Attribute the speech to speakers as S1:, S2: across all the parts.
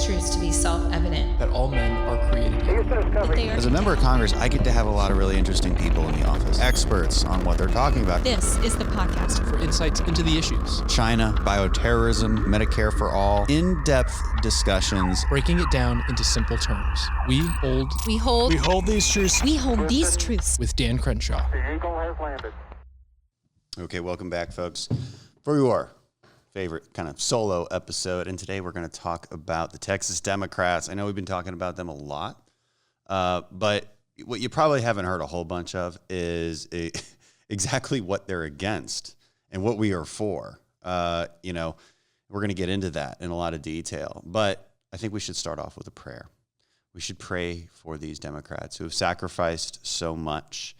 S1: these truths to be self-evident.
S2: That all men are created equal.
S3: As a member of Congress, I get to have a lot of really interesting people in the office. Experts on what they're talking about.
S1: This is the podcast
S2: For insights into the issues.
S3: China, bioterrorism, Medicare for all. In-depth discussions.
S2: Breaking it down into simple terms. We hold
S4: these truths.
S1: We hold these truths.
S2: With Dan Crenshaw.
S4: The Eagle has landed.
S3: Okay, welcome back, folks, for your favorite kind of solo episode. And today we're going to talk about the Texas Democrats. I know we've been talking about them a lot, but what you probably haven't heard a whole bunch of is exactly what they're against and what we are for. We're going to get into that in a lot of detail, but I think we should start off with a prayer. We should pray for these Democrats who have sacrificed so much,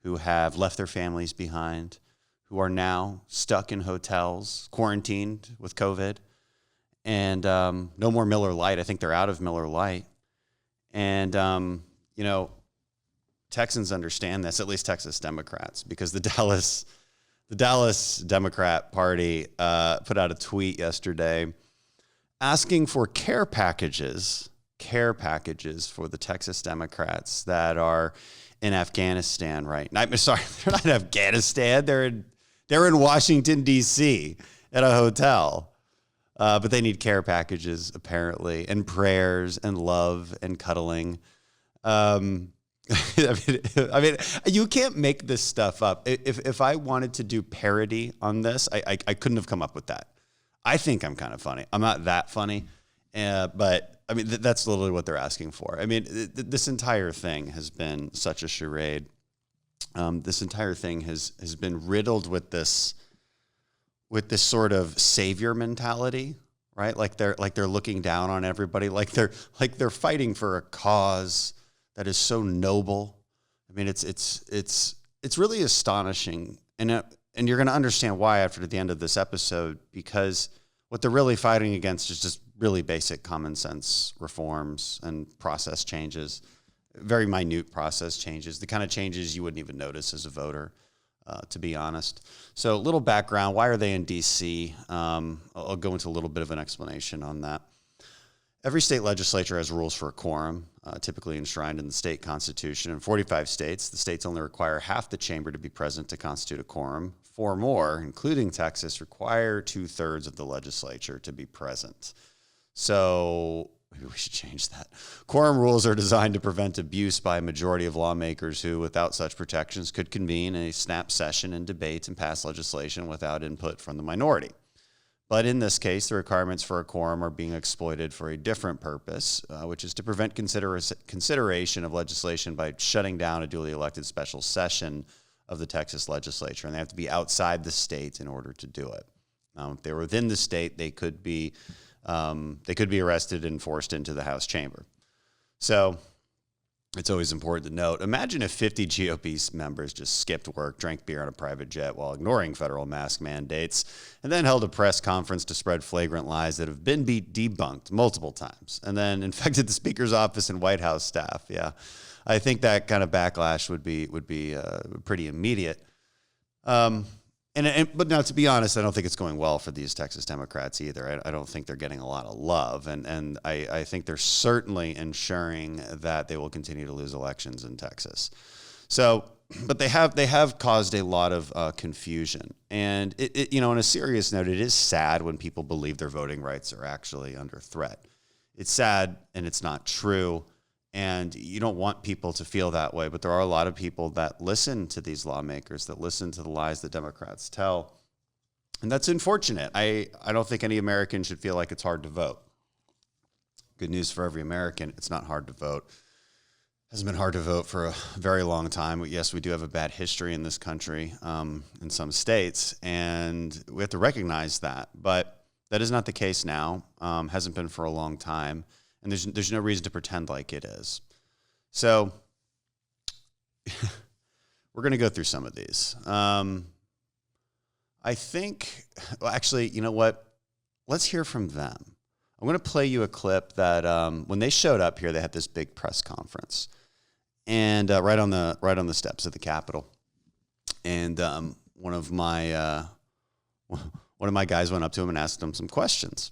S3: who have left their families behind, who are now stuck in hotels, quarantined with COVID, and no more Miller Lite. I think they're out of Miller Lite. And, Texans understand this, at least Texas Democrats, because the Dallas Democrat Party put out a tweet yesterday asking for care packages for the Texas Democrats that are in Afghanistan right now. Sorry, they're not in Afghanistan. They're in Washington, D.C. at a hotel. But they need care packages, apparently, and prayers and love and cuddling. I mean, you can't make this stuff up. If I wanted to do parody on this, I couldn't have come up with that. I think I'm kind of funny. I'm not that funny, but I mean, that's literally what they're asking for. I mean, this entire thing has been such a charade. This entire thing has been riddled with this sort of savior mentality, right? Like they're looking down on everybody, like they're fighting for a cause that is so noble. I mean, it's really astonishing, and you're going to understand why after the end of this episode, because what they're really fighting against is just really basic common sense reforms and process changes. Very minute process changes, the kind of changes you wouldn't even notice as a voter, to be honest. So a little background, why are they in D.C.? I'll go into a little bit of an explanation on that. Every state legislature has rules for a quorum, typically enshrined in the state constitution. In 45 states, the states only require half the chamber to be present to constitute a quorum. 4 more, including Texas, require 2/3 of the legislature to be present. So maybe we should change that. Quorum rules are designed to prevent abuse by a majority of lawmakers who, without such protections, could convene a snap session and debate and pass legislation without input from the minority. But in this case, the requirements for a quorum are being exploited for a different purpose, which is to prevent consideration of legislation by shutting down a duly elected special session of the Texas legislature. And they have to be outside the state in order to do it. If they were within the state, they could be arrested and forced into the House chamber. So it's always important to note, imagine if 50 GOP members just skipped work, drank beer on a private jet while ignoring federal mask mandates, and then held a press conference to spread flagrant lies that have been debunked multiple times, and then infected the Speaker's office and White House staff. Yeah, I think that kind of backlash would be pretty immediate. But now, to be honest, I don't think it's going well for these Texas Democrats either. I don't think they're getting a lot of love, and I think they're certainly ensuring that they will continue to lose elections in Texas. So, but they have caused a lot of confusion, and on a serious note, it is sad when people believe their voting rights are actually under threat. It's sad, and it's not true. And you don't want people to feel that way, but there are a lot of people that listen to these lawmakers, that listen to the lies that Democrats tell. And that's unfortunate. I don't think any American should feel like it's hard to vote. Good news for every American, it's not hard to vote. It hasn't been hard to vote for a very long time. Yes, we do have a bad history in this country, in some states, and we have to recognize that. But that is not the case now, hasn't been for a long time. And there's no reason to pretend like it is. So we're going to go through some of these. I think, actually, you know what? Let's hear from them. I'm going to play you a clip that when they showed up here, they had this big press conference, and right on the steps of the Capitol. And one of my guys went up to him and asked him some questions.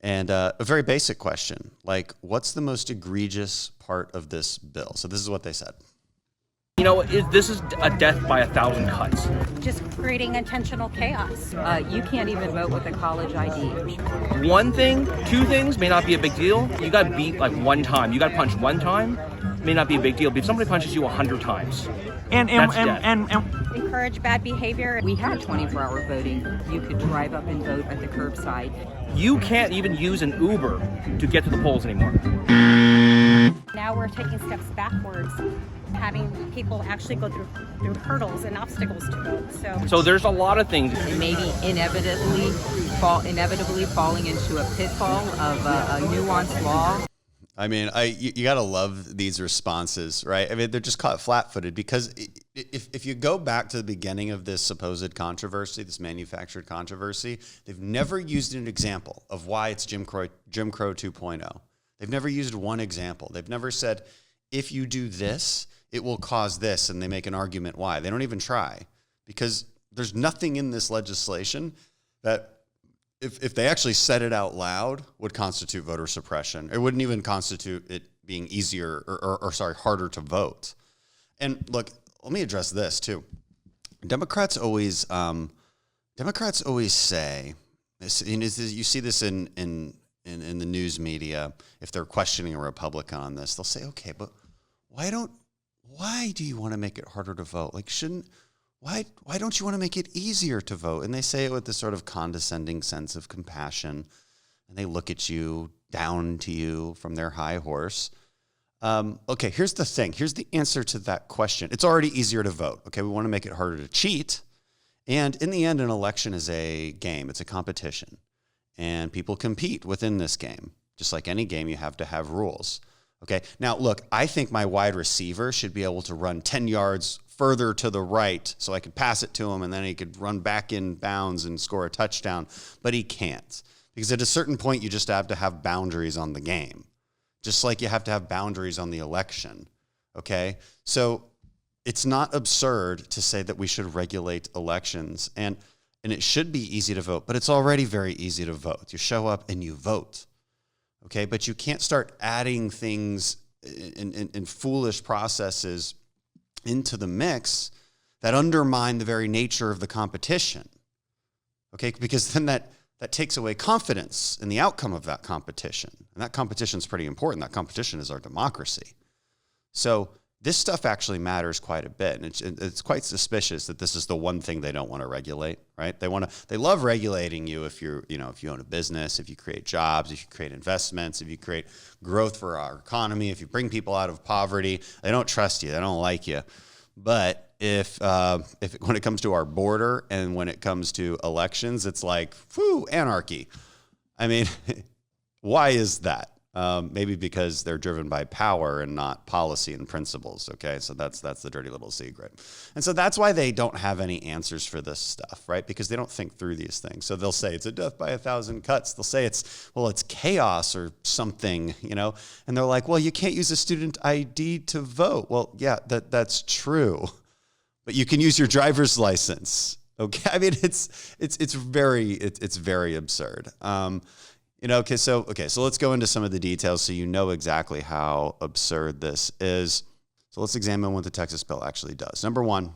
S3: And a very basic question, like, what's the most egregious part of this bill? So this is what they said.
S5: You know, this is a death by 1,000 cuts.
S6: Just creating intentional chaos.
S7: You can't even vote with a college ID.
S5: One thing, two things may not be a big deal. You got beat like one time. You got punched one time, may not be a big deal. But if somebody punches you 100 times, and
S6: Encourage bad behavior.
S7: We had 24-hour voting. You could drive up and vote at the curbside.
S5: you can't even use an Uber to get to the polls anymore.
S6: Now we're taking steps backwards, having people actually go through hurdles and obstacles to vote.
S5: So there's a lot of things.
S7: Maybe inevitably falling into a pitfall of a nuanced law.
S3: I mean, you got to love these responses, right? I mean, they're just caught flat-footed because if you go back to the beginning of this supposed controversy, this manufactured controversy, they've never used an example of why it's Jim Crow 2.0. They've never used one example. They've never said, if you do this, it will cause this, and they make an argument why. They don't even try because there's nothing in this legislation that if they actually said it out loud, would constitute voter suppression. It wouldn't even constitute it being easier or harder to vote. And look, let me address this too. Democrats always say this. You see this in the news media. If they're questioning a Republican on this, they'll say, "Okay, but why do you want to make it harder to vote? Like, why don't you want to make it easier to vote?" And they say it with this sort of condescending sense of compassion, and they look at you, down to you from their high horse. Okay, here's the thing. Here's the answer to that question. It's already easier to vote. Okay, we want to make it harder to cheat. And in the end, an election is a game. It's a competition. And people compete within this game. Just like any game, you have to have rules. Okay, now look, I think my wide receiver should be able to run 10 yards further to the right so I could pass it to him and then he could run back in bounds and score a touchdown. But he can't. Because at a certain point, you just have to have boundaries on the game. Just like you have to have boundaries on the election. Okay? So it's not absurd to say that we should regulate elections. And it should be easy to vote, but it's already very easy to vote. You show up and you vote. Okay? But you can't start adding things in foolish processes into the mix that undermine the very nature of the competition. Okay? Because then that takes away confidence in the outcome of that competition. And that competition is pretty important. That competition is our democracy. So this stuff actually matters quite a bit. And it's quite suspicious that this is the one thing they don't want to regulate, right? They love regulating you if you own a business, if you create jobs, if you create investments, if you create growth for our economy, if you bring people out of poverty. They don't trust you. They don't like you. But when it comes to our border and when it comes to elections, it's like, whew, anarchy. I mean, why is that? Maybe because they're driven by power and not policy and principles. Okay, so that's the dirty little secret. And so that's why they don't have any answers for this stuff, right? Because they don't think through these things. So they'll say it's a death by 1,000 cuts. They'll say it's chaos or something, And they're like, well, you can't use a student ID to vote. Well, yeah, that's true. But you can use your driver's license. Okay, I mean it's very absurd. So let's go into some of the details so you know exactly how absurd this is. So let's examine what the Texas bill actually does. Number one,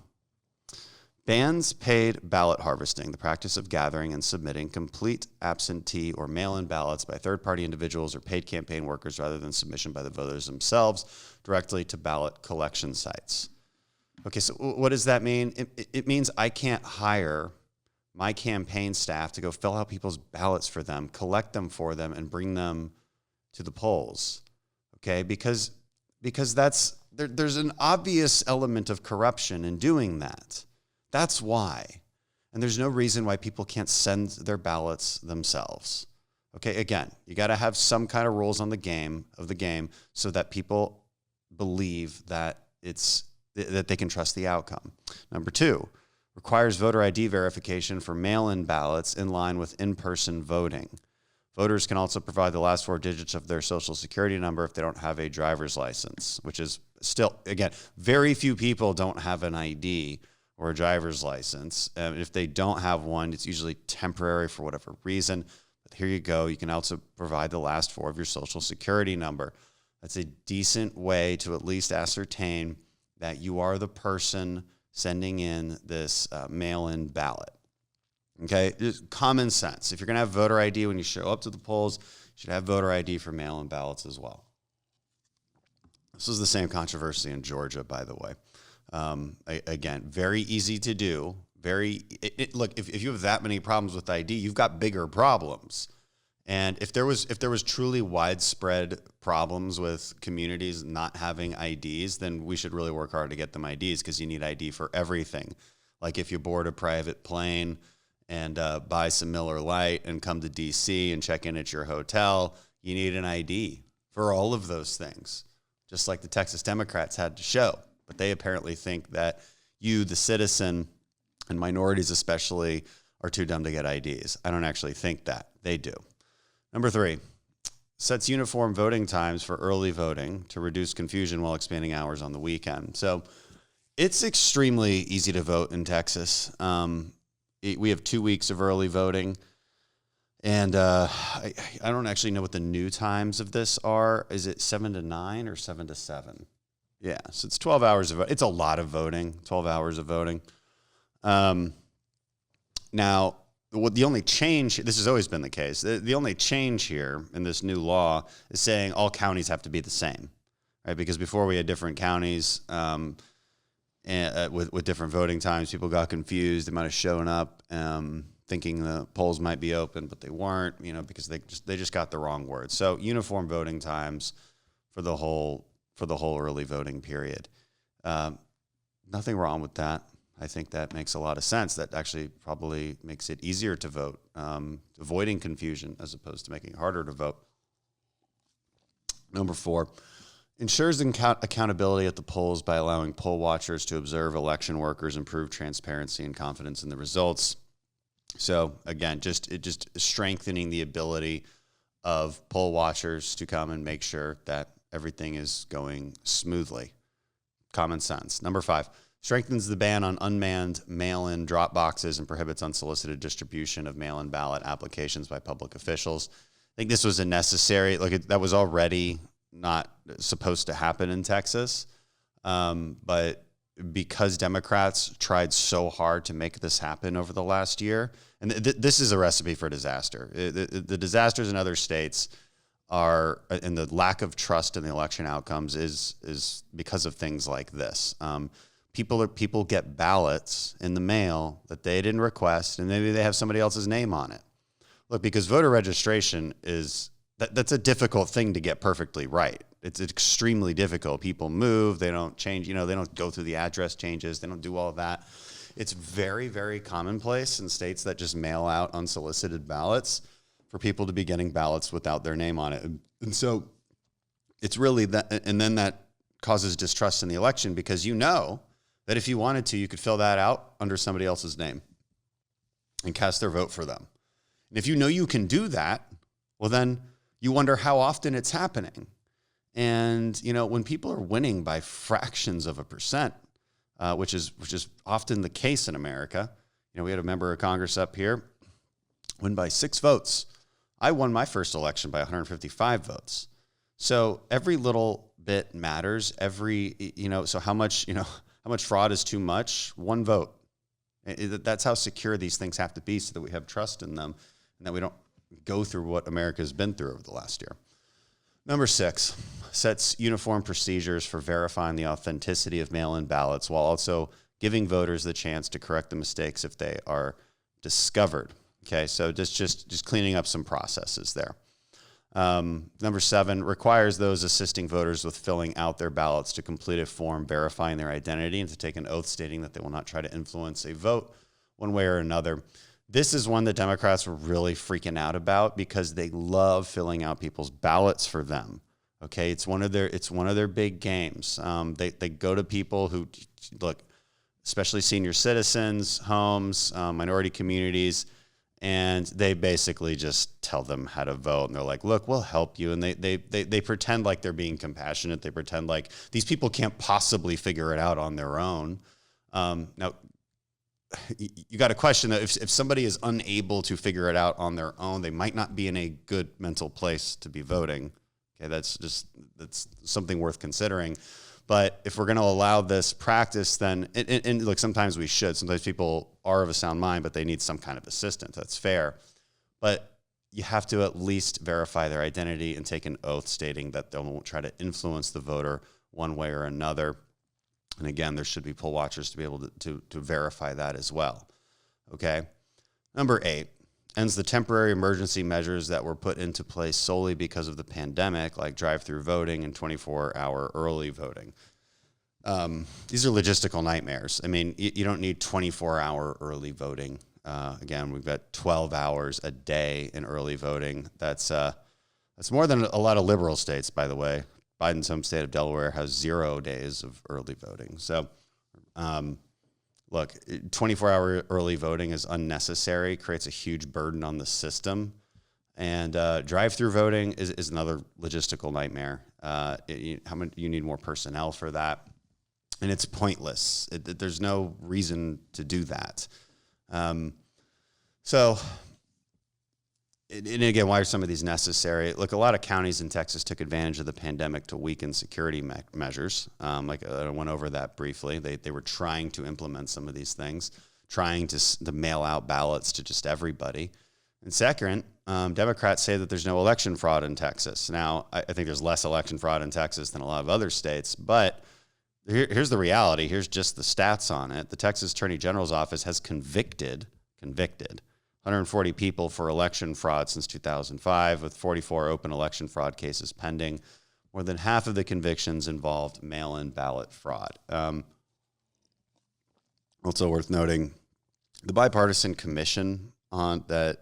S3: bans paid ballot harvesting, the practice of gathering and submitting complete absentee or mail-in ballots by third-party individuals or paid campaign workers rather than submission by the voters themselves directly to ballot collection sites. Okay, so what does that mean? It means I can't hire my campaign staff to go fill out people's ballots for them, collect them for them, and bring them to the polls. Okay, because there's an obvious element of corruption in doing that. That's why. And there's no reason why people can't send their ballots themselves. Okay, again, you got to have some kind of rules on the game so that people believe that that they can trust the outcome. Number two, requires voter ID verification for mail-in ballots in line with in-person voting. Voters can also provide the last four digits of their social security number if they don't have a driver's license, which is still, again, very few people don't have an ID or a driver's license. If they don't have one, it's usually temporary for whatever reason. But here you go. You can also provide the last four of your social security number. That's a decent way to at least ascertain that you are the person sending in this mail-in ballot. Okay, just common sense. If you're going to have voter ID when you show up to the polls, you should have voter ID for mail-in ballots as well. This was the same controversy in Georgia, by the way. Again, very easy to do. Look, if you have that many problems with ID, you've got bigger problems. And if there was truly widespread problems with communities not having IDs, then we should really work hard to get them IDs, because you need ID for everything. Like if you board a private plane and buy some Miller Lite and come to DC and check in at your hotel, you need an ID for all of those things, just like the Texas Democrats had to show. But they apparently think that you, the citizen, and minorities especially, are too dumb to get IDs. I don't actually think that. They do. Number 3, sets uniform voting times for early voting to reduce confusion while expanding hours on the weekend. So it's extremely easy to vote in Texas. We have 2 weeks of early voting. And I don't actually know what the new times of this are. Is it 7 to 9 or 7 to 7? Yeah, so it's 12 hours of voting. It's a lot of voting, 12 hours of voting. Now, the only change, this has always been the case, the only change here in this new law is saying all counties have to be the same, right? Because before we had different counties with different voting times, people got confused. They might have shown up thinking the polls might be open, but they weren't, because they just got the wrong words. So uniform voting times for the whole early voting period. Nothing wrong with that. I think that makes a lot of sense. That actually probably makes it easier to vote, avoiding confusion as opposed to making it harder to vote. Number 4, ensures accountability at the polls by allowing poll watchers to observe election workers, improve transparency and confidence in the results. So again, just strengthening the ability of poll watchers to come and make sure that everything is going smoothly. Common sense. Number 5, strengthens the ban on unmanned mail-in drop boxes and prohibits unsolicited distribution of mail-in ballot applications by public officials. I think this was a necessary, that was already not supposed to happen in Texas. But because Democrats tried so hard to make this happen over the last year, and this is a recipe for disaster. The disasters in other states are, and the lack of trust in the election outcomes is because of things like this. People get ballots in the mail that they didn't request, and maybe they have somebody else's name on it. Look, because voter registration that's a difficult thing to get perfectly right. It's extremely difficult. People move, they don't change, they don't go through the address changes, they don't do all of that. It's very, very commonplace in states that just mail out unsolicited ballots for people to be getting ballots without their name on it. And so it's really that, and then that causes distrust in the election, because that if you wanted to, you could fill that out under somebody else's name and cast their vote for them. And if you can do that, well, then you wonder how often it's happening. And, when people are winning by fractions of a percent, which is often the case in America, we had a member of Congress up here win by 6 votes. I won my first election by 155 votes. So every little bit matters. So how much fraud is too much? 1 vote. That's how secure these things have to be, so that we have trust in them and that we don't go through what America has been through over the last year. Number 6, sets uniform procedures for verifying the authenticity of mail-in ballots while also giving voters the chance to correct the mistakes if they are discovered. Okay, so just cleaning up some processes there. Number 7, requires those assisting voters with filling out their ballots to complete a form verifying their identity and to take an oath stating that they will not try to influence a vote one way or another. This is one that Democrats were really freaking out about, because they love filling out people's ballots for them. Okay, it's one of their big games. They go to people who, look, especially senior citizens, homes, minority communities, and they basically just tell them how to vote. And they're like, look, we'll help you. And they pretend like they're being compassionate. They pretend like these people can't possibly figure it out on their own. Now, you got to question that if somebody is unable to figure it out on their own, they might not be in a good mental place to be voting. Okay, that's something worth considering. But if we're going to allow this practice, then, and look, sometimes we should. Sometimes people are of a sound mind, but they need some kind of assistance. That's fair. But you have to at least verify their identity and take an oath stating that they won't try to influence the voter one way or another. And again, there should be poll watchers to be able to verify that as well. Okay. Number 8, ends the temporary emergency measures that were put into place solely because of the pandemic, like drive-through voting and 24-hour early voting. These are logistical nightmares. I mean, you don't need 24-hour early voting. Again, we've got 12 hours a day in early voting. That's more than a lot of liberal states, by the way. Biden's home state of Delaware has 0 days of early voting. So, look, 24-hour early voting is unnecessary, creates a huge burden on the system. And drive-through voting is another logistical nightmare. You need more personnel for that. And it's pointless. There's no reason to do that. And again, why are some of these necessary? Look, a lot of counties in Texas took advantage of the pandemic to weaken security measures. Like I went over that briefly. They were trying to implement some of these things, trying to mail out ballots to just everybody. And second, Democrats say that there's no election fraud in Texas. Now, I think there's less election fraud in Texas than a lot of other states, but here's the reality. Here's just the stats on it. The Texas Attorney General's office has convicted 140 people for election fraud since 2005, with 44 open election fraud cases pending. More than half of the convictions involved mail-in ballot fraud. Also worth noting, the bipartisan commission on that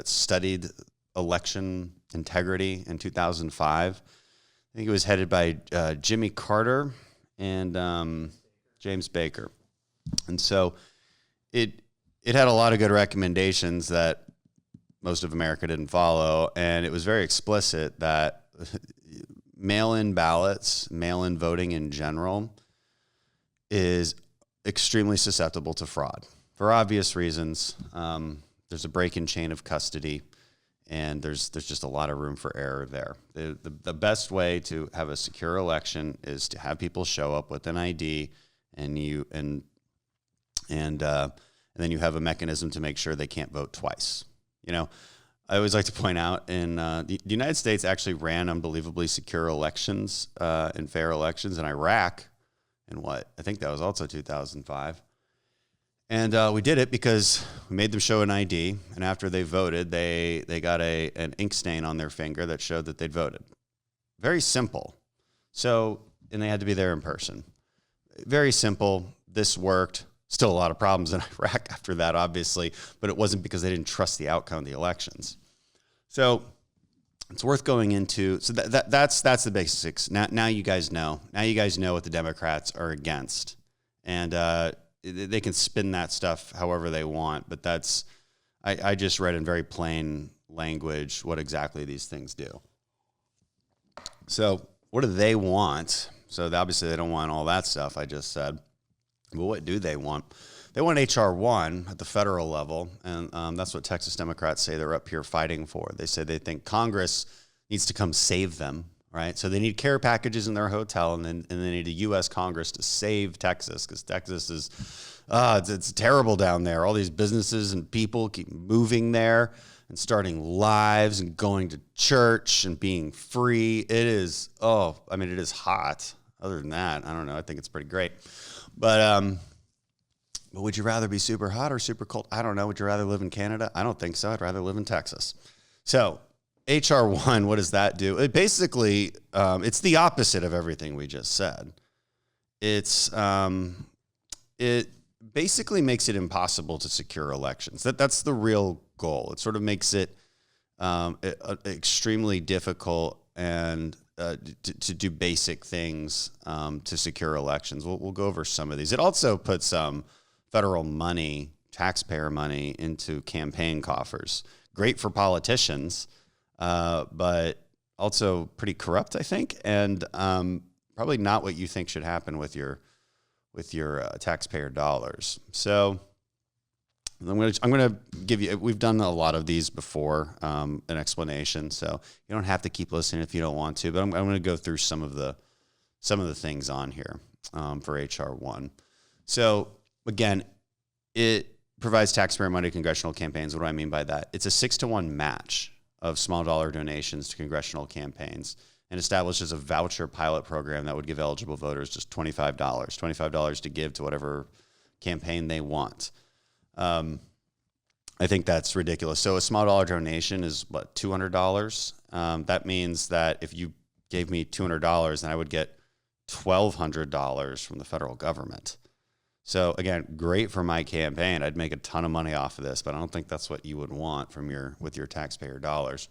S3: studied election integrity in 2005. I think it was headed by Jimmy Carter and James Baker, and so it had a lot of good recommendations that most of America didn't follow, and it was very explicit that mail-in ballots, mail-in voting in general, is extremely susceptible to fraud for obvious reasons. There's a break-in chain of custody, and there's just a lot of room for error there. The best way to have a secure election is to have people show up with an ID, and then you have a mechanism to make sure they can't vote twice. You know, I always like to point out the United States actually ran unbelievably secure elections and fair elections in Iraq I think that was also 2005. And we did it because we made them show an ID, and after they voted, they got an ink stain on their finger that showed that they'd voted. Very simple. So, and they had to be there in person. Very simple. This worked. Still a lot of problems in Iraq after that, obviously, but it wasn't because they didn't trust the outcome of the elections. So it's worth going into. So that's the basics. Now you guys know. Now you guys know what the Democrats are against, and they can spin that stuff however they want. But I just read in very plain language what exactly these things do. So what do they want? So obviously they don't want all that stuff I just said. Well, what do they want? They want H.R. 1 at the federal level, and that's what Texas Democrats say they're up here fighting for. They say they think Congress needs to come save them, right? So they need care packages in their hotel, and they need a U.S. Congress to save Texas, because Texas is, it's terrible down there. All these businesses and people keep moving there and starting lives and going to church and being free. It is, it is hot. Other than that, I don't know. I think it's pretty great. But would you rather be super hot or super cold? I don't know. Would you rather live in Canada? I don't think so. I'd rather live in Texas. So H.R. 1, what does that do? It basically, it's the opposite of everything we just said. It basically makes it impossible to secure elections. That's the real goal. It sort of makes it extremely difficult and to do basic things to secure elections. We'll go over some of these. It also puts federal money, taxpayer money, into campaign coffers. Great for politicians, but also pretty corrupt, I think, and probably not what you think should happen with your taxpayer dollars. So I'm gonna give you. We've done a lot of these before, an explanation. So you don't have to keep listening if you don't want to. But I'm going to go through some of the things on here for HR 1. So again, it provides taxpayer money to congressional campaigns. What do I mean by that? It's a 6-to-1 match of small dollar donations to congressional campaigns, and establishes a voucher pilot program that would give eligible voters just $25 to give to whatever campaign they want. I think that's ridiculous. So a small dollar donation is what, $200? That means that if you gave me $200, then I would get $1,200 from the federal government. So again, great for my campaign. I'd make a ton of money off of this, but I don't think that's what you would want with your taxpayer dollars.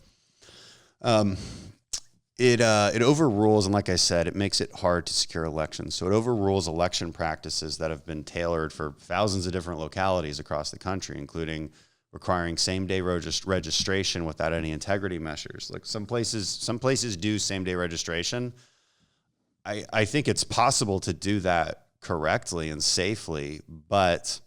S3: It overrules, and like I said, it makes it hard to secure elections. So it overrules election practices that have been tailored for thousands of different localities across the country, including requiring same-day registration without any integrity measures. Like some places do same-day registration. I think it's possible to do that correctly and safely, but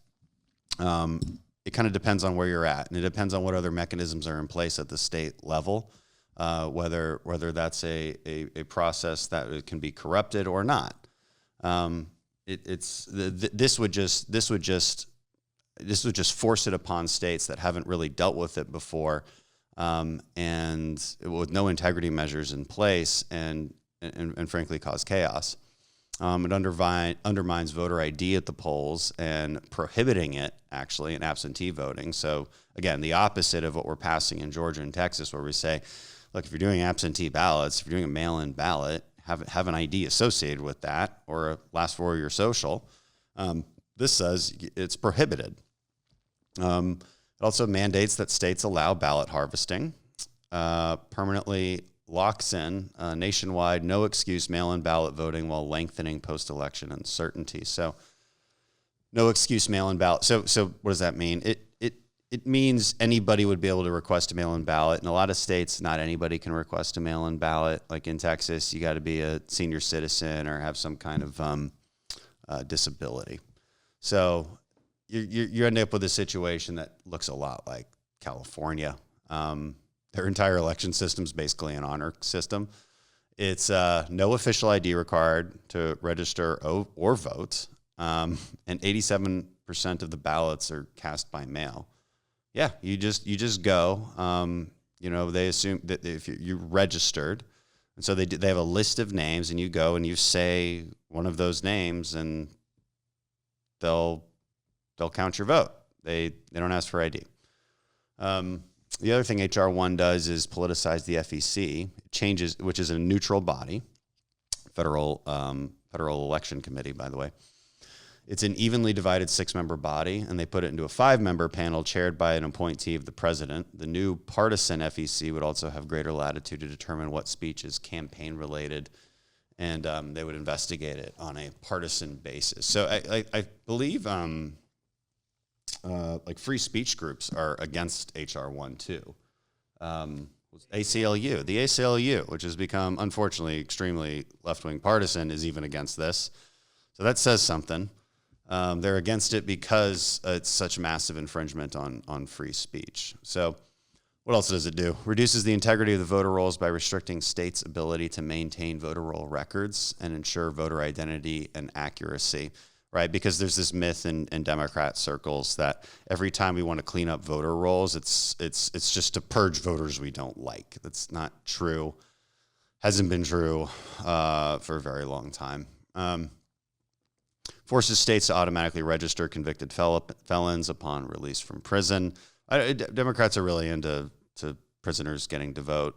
S3: it kind of depends on where you're at, and it depends on what other mechanisms are in place at the state level. Whether that's a process that can be corrupted or not. This would just force it upon states that haven't really dealt with it before, and with no integrity measures in place, and frankly cause chaos. It undermines voter ID at the polls and prohibiting it actually in absentee voting. So again, the opposite of what we're passing in Georgia and Texas, where we say, look, if you're doing absentee ballots, if you're doing a mail-in ballot, have an ID associated with that or a last four of your social. This says it's prohibited. It also mandates that states allow ballot harvesting, permanently locks in nationwide no excuse mail-in ballot voting while lengthening post-election uncertainty. So no excuse mail-in ballot. So what does that mean? It means anybody would be able to request a mail-in ballot. In a lot of states, not anybody can request a mail-in ballot. Like in Texas, you got to be a senior citizen or have some kind of disability. So you end up with a situation that looks a lot like California. Their entire election system is basically an honor system. It's no official ID required to register or vote, and 87% of the ballots are cast by mail. Yeah, you just go. They assume that if you're registered, and so they have a list of names, and you go and you say one of those names, and they'll count your vote. They don't ask for ID. The other thing HR 1 does is politicize the FEC. It changes, which is a neutral body, federal election committee, by the way. It's an evenly divided 6-member body, and they put it into a 5-member panel chaired by an appointee of the president. The new partisan FEC would also have greater latitude to determine what speech is campaign-related, and they would investigate it on a partisan basis. So I believe like free speech groups are against HR 1 too. ACLU, the ACLU, which has become, unfortunately, extremely left-wing partisan, is even against this. So that says something. They're against it because it's such massive infringement on free speech. So what else does it do? Reduces the integrity of the voter rolls by restricting states' ability to maintain voter roll records and ensure voter identity and accuracy, right? Because there's this myth in Democrat circles that every time we want to clean up voter rolls, it's just to purge voters we don't like. That's not true. Hasn't been true for a very long time. Forces states to automatically register convicted felons upon release from prison. Democrats are really into prisoners getting to vote.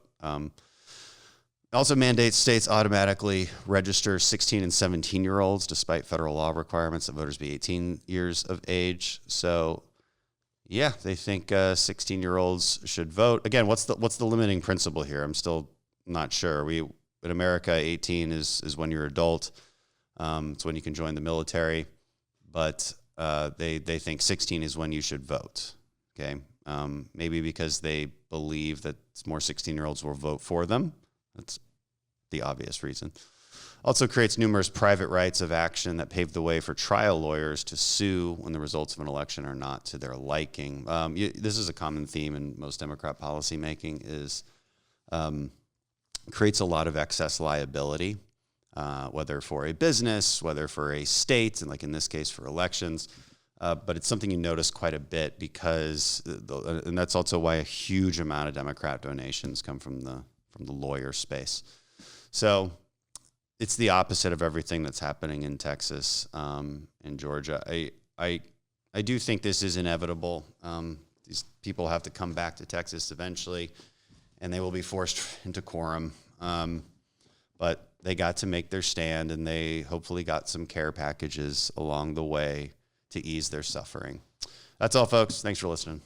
S3: Also mandates states automatically register 16 and 17-year-olds despite federal law requirements that voters be 18 years of age. So, yeah, they think 16-year-olds should vote. Again, what's the limiting principle here? I'm still not sure. In America, 18 is when you're adult. It's when you can join the military, but they think 16 is when you should vote. Okay, maybe because they believe that more 16-year-olds will vote for them. That's the obvious reason. Also creates numerous private rights of action that pave the way for trial lawyers to sue when the results of an election are not to their liking. This is a common theme in most Democrat policymaking is creates a lot of excess liability, whether for a business, whether for a state, and like in this case for elections. But it's something you notice quite a bit because, and that's also why a huge amount of Democrat donations come from the lawyer space. So it's the opposite of everything that's happening in Texas, in Georgia. I do think this is inevitable. These people have to come back to Texas eventually, and they will be forced into quorum. But they got to make their stand, and they hopefully got some care packages along the way to ease their suffering. That's all, folks. Thanks for listening.